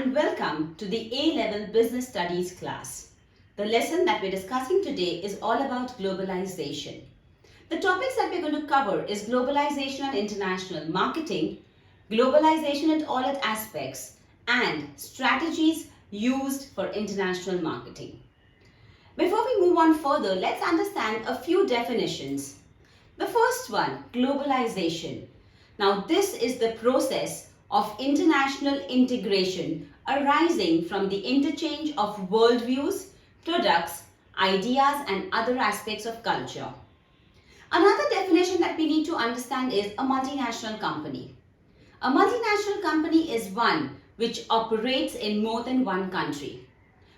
and welcome to the A-Level Business Studies class. The lesson that we're discussing today is all about globalization. The topics that we're going to cover is globalization and international marketing, globalization and all its aspects, and strategies used for international marketing. Before we move on further, let's understand a few definitions. The first one, globalization. Now this is the process of international integration arising from the interchange of worldviews, products, ideas and other aspects of culture. Another definition that we need to understand is a multinational company. A multinational company is one which operates in more than one country.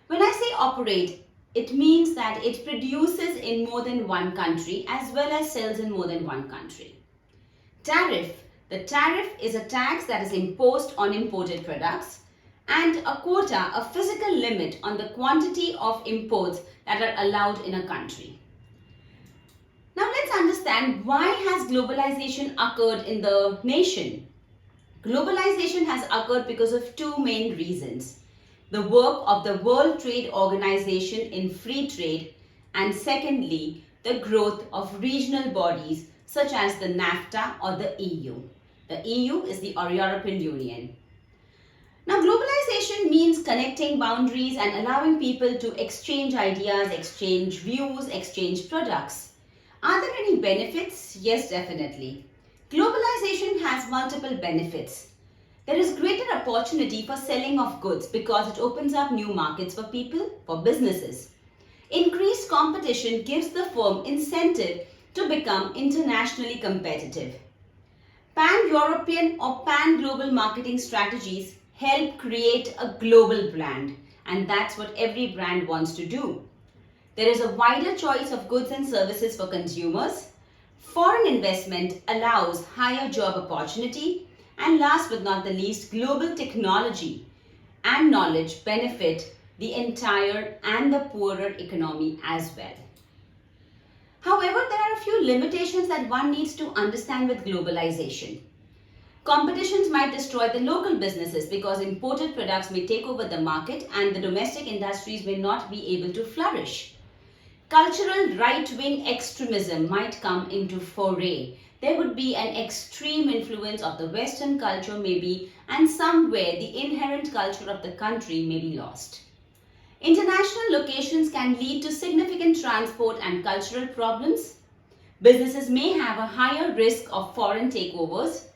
When I say operate, it means that it produces in more than one country as well as sells in more than one country. Tariff. The tariff is a tax that is imposed on imported products, and a quota, a physical limit on the quantity of imports that are allowed in a country. Now let's understand, why has globalization occurred in the nation? Globalization has occurred because of two main reasons. The work of the World Trade Organization in free trade, and secondly, the growth of regional bodies such as the NAFTA or the EU. The EU is the European Union. Now, globalization means connecting boundaries and allowing people to exchange ideas, exchange views, exchange products. Are there any benefits? Yes, definitely. Globalization has multiple benefits. There is greater opportunity for selling of goods because it opens up new markets for people, for businesses. Increased competition gives the firm incentive to become internationally competitive. Pan-European or pan-global marketing strategies help create a global brand, and that's what every brand wants to do. There is a wider choice of goods and services for consumers. Foreign investment allows higher job opportunity, and last but not the least, global technology and knowledge benefit the entire and the poorer economy as well. However, there are a few limitations that one needs to understand with globalization. Competitions might destroy the local businesses because imported products may take over the market and the domestic industries may not be able to flourish. Cultural right-wing extremism might come into foray. There would be an extreme influence of the Western culture maybe, and somewhere the inherent culture of the country may be lost. International locations can lead to significant transport and cultural problems. Businesses may have a higher risk of foreign takeovers.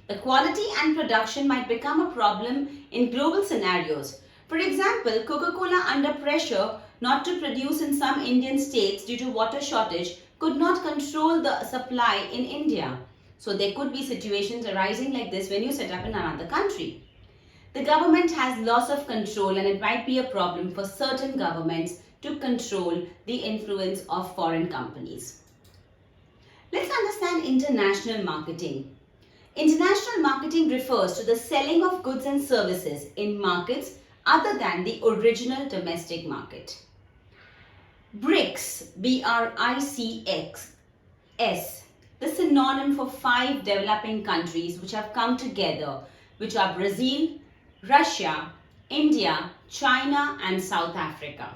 The quality and production might become a problem in global scenarios. For example, Coca-Cola, under pressure not to produce in some Indian states due to water shortage, could not control the supply in India. So there could be situations arising like this when you set up in another country. The government has loss of control, and it might be a problem for certain governments to control the influence of foreign companies. Let's understand international marketing. International marketing refers to the selling of goods and services in markets other than the original domestic market. BRICS, B-R-I-C-S, the synonym for 5 developing countries which have come together, which are Brazil, Russia, India, China and South Africa.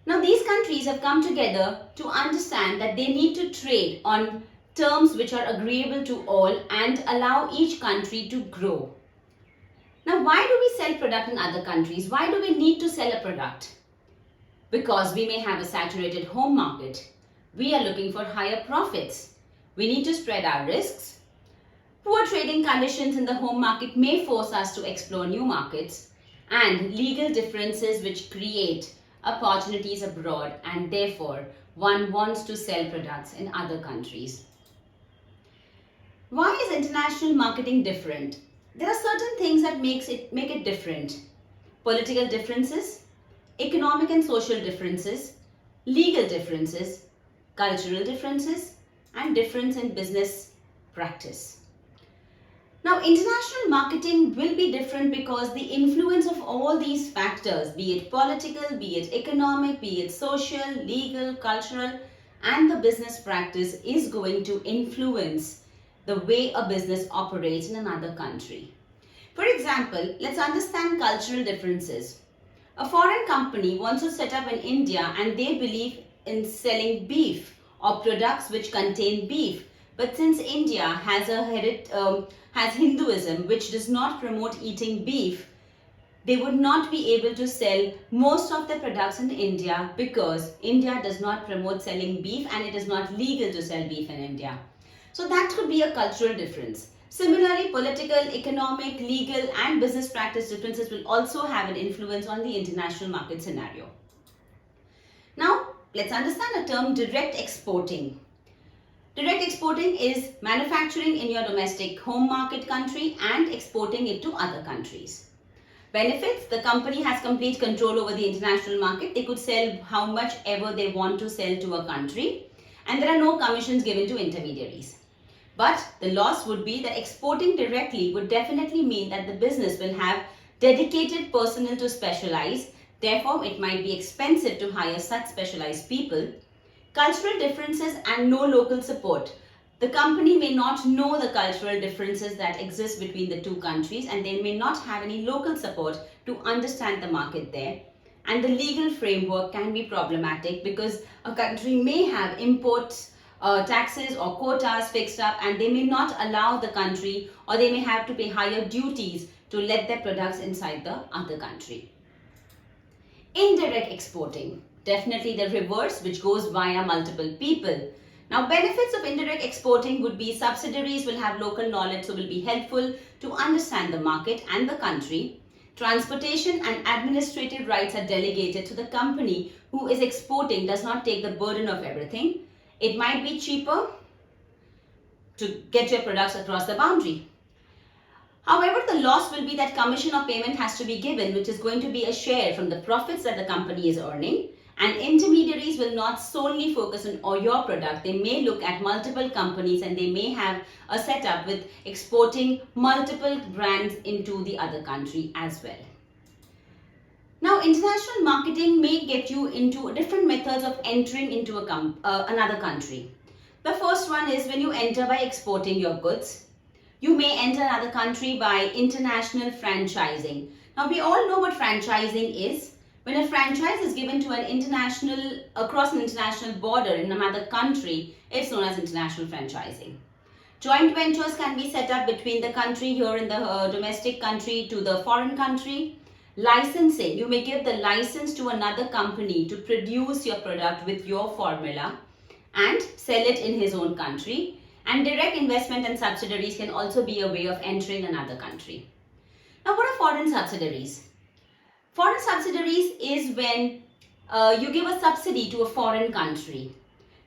Now these countries have come together to understand that they need to trade on terms which are agreeable to all and allow each country to grow. Now why do we sell product in other countries? Why do we need to sell a product? Because we may have a saturated home market. We are looking for higher profits. We need to spread our risks. Poor trading conditions in the home market may force us to explore new markets, and legal differences which create opportunities abroad, and therefore one wants to sell products in other countries. Why is international marketing different? There are certain things that make it different. Political differences, economic and social differences, legal differences, cultural differences, and difference in business practice. Now, international marketing will be different because the influence of all these factors, be it political, be it economic, be it social, legal, cultural, and the business practice is going to influence the way a business operates in another country. For example, let's understand cultural differences. A foreign company wants to set up in India and they believe in selling beef or products which contain beef. But since India has Hinduism which does not promote eating beef, they would not be able to sell most of the products in India because India does not promote selling beef and it is not legal to sell beef in India. So that could be a cultural difference. Similarly, political, economic, legal and business practice differences will also have an influence on the international market scenario. Now, let's understand the term direct exporting. Direct exporting is manufacturing in your domestic home market country and exporting it to other countries. Benefits: the company has complete control over the international market. They could sell how much ever they want to sell to a country and there are no commissions given to intermediaries. But the loss would be that exporting directly would definitely mean that the business will have dedicated personnel to specialize. Therefore, it might be expensive to hire such specialized people. Cultural differences and no local support. The company may not know the cultural differences that exist between the two countries and they may not have any local support to understand the market there. And the legal framework can be problematic because a country may have imports, taxes or quotas fixed up and they may not allow the country or they may have to pay higher duties to let their products inside the other country. Indirect exporting. Definitely the reverse, which goes via multiple people. Now, benefits of indirect exporting would be subsidiaries will have local knowledge, so will be helpful to understand the market and the country. Transportation and administrative rights are delegated to the company who is exporting does not take the burden of everything. It might be cheaper to get your products across the boundary. However, the loss will be that commission or payment has to be given, which is going to be a share from the profits that the company is earning. And intermediaries will not solely focus on your product. They may look at multiple companies and they may have a setup with exporting multiple brands into the other country as well. Now, international marketing may get you into different methods of entering into another country. The first one is when you enter by exporting your goods. You may enter another country by international franchising. Now, we all know what franchising is. When a franchise is given to across an international border in another country, it's known as international franchising. Joint ventures can be set up between the country here in the domestic country to the foreign country. Licensing, you may give the license to another company to produce your product with your formula and sell it in his own country. And direct investment and subsidiaries can also be a way of entering another country. Now, what are foreign subsidiaries? Foreign subsidiaries is when you give a subsidy to a foreign country.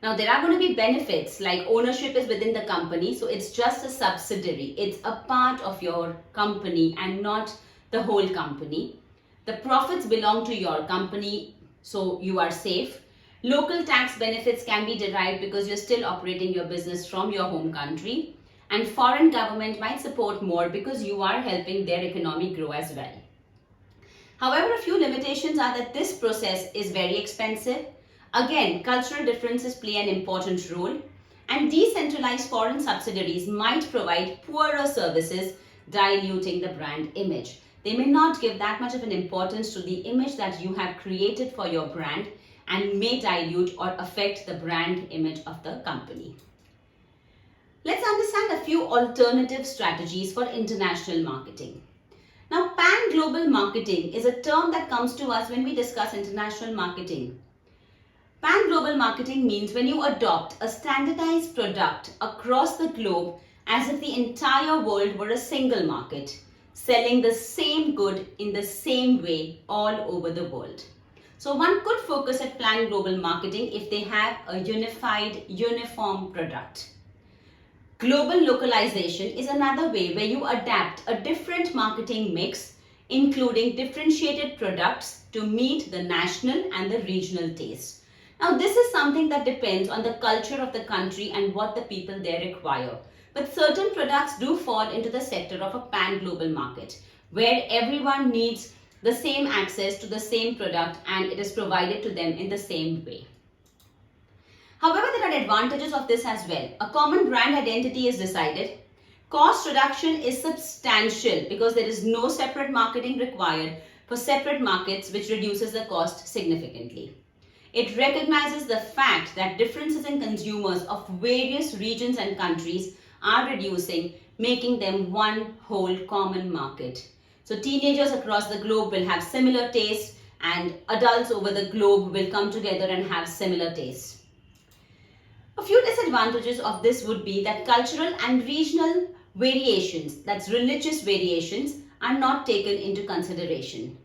Now, there are going to be benefits like ownership is within the company, so it's just a subsidiary. It's a part of your company and not the whole company. The profits belong to your company, so you are safe. Local tax benefits can be derived because you're still operating your business from your home country. And foreign government might support more because you are helping their economy grow as well. However, a few limitations are that this process is very expensive. Again, cultural differences play an important role. And decentralized foreign subsidiaries might provide poorer services, diluting the brand image. They may not give that much of an importance to the image that you have created for your brand and may dilute or affect the brand image of the company. Let's understand a few alternative strategies for international marketing. Now, pan-global marketing is a term that comes to us when we discuss international marketing. Pan-global marketing means when you adopt a standardized product across the globe as if the entire world were a single market, selling the same good in the same way all over the world. So one could focus at pan-global marketing if they have a unified, uniform product. Global localization is another way where you adapt a different marketing mix, including differentiated products to meet the national and the regional tastes. Now, this is something that depends on the culture of the country and what the people there require. But certain products do fall into the sector of a pan-global market, where everyone needs the same access to the same product and it is provided to them in the same way. However, there are advantages of this as well. A common brand identity is decided. Cost reduction is substantial because there is no separate marketing required for separate markets, which reduces the cost significantly. It recognizes the fact that differences in consumers of various regions and countries are reducing, making them one whole common market. So teenagers across the globe will have similar tastes and adults over the globe will come together and have similar tastes. A few disadvantages of this would be that cultural and regional variations, that's religious variations, are not taken into consideration.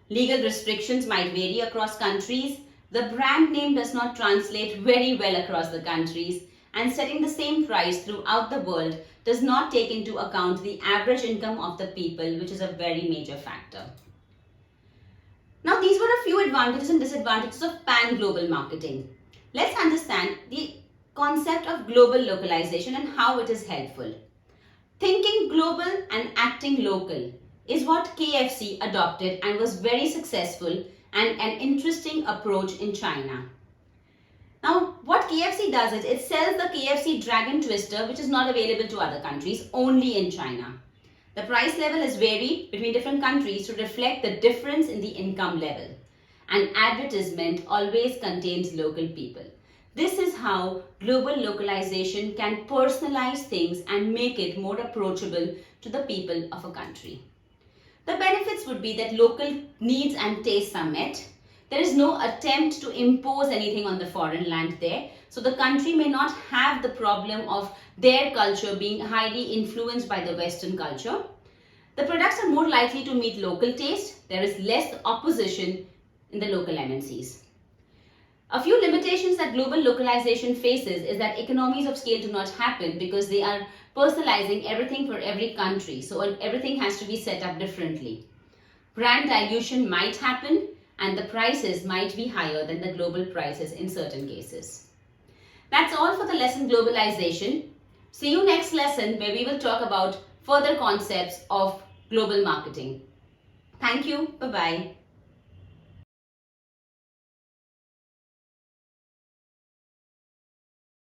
Legal restrictions might vary across countries. The brand name does not translate very well across the countries, and setting the same price throughout the world does not take into account the average income of the people, which is a very major factor. Now, these were a few advantages and disadvantages of pan-global marketing. Let's understand the concept of global localization and how it is helpful. Thinking global and acting local is what KFC adopted and was very successful and an interesting approach in China. Now, what KFC does is it sells the KFC Dragon Twister, which is not available to other countries, only in China. The price level is varied between different countries to reflect the difference in the income level. An advertisement always contains local people. This is how global localization can personalize things and make it more approachable to the people of a country. The benefits would be that local needs and tastes are met. There is no attempt to impose anything on the foreign land there. So the country may not have the problem of their culture being highly influenced by the Western culture. The products are more likely to meet local taste. There is less opposition in the local MNCs. A few limitations that global localization faces is that economies of scale do not happen because they are personalizing everything for every country. So everything has to be set up differently. Brand dilution might happen and the prices might be higher than the global prices in certain cases. That's all for the lesson globalization. See you next lesson where we will talk about further concepts of global marketing. Thank you. Bye-bye.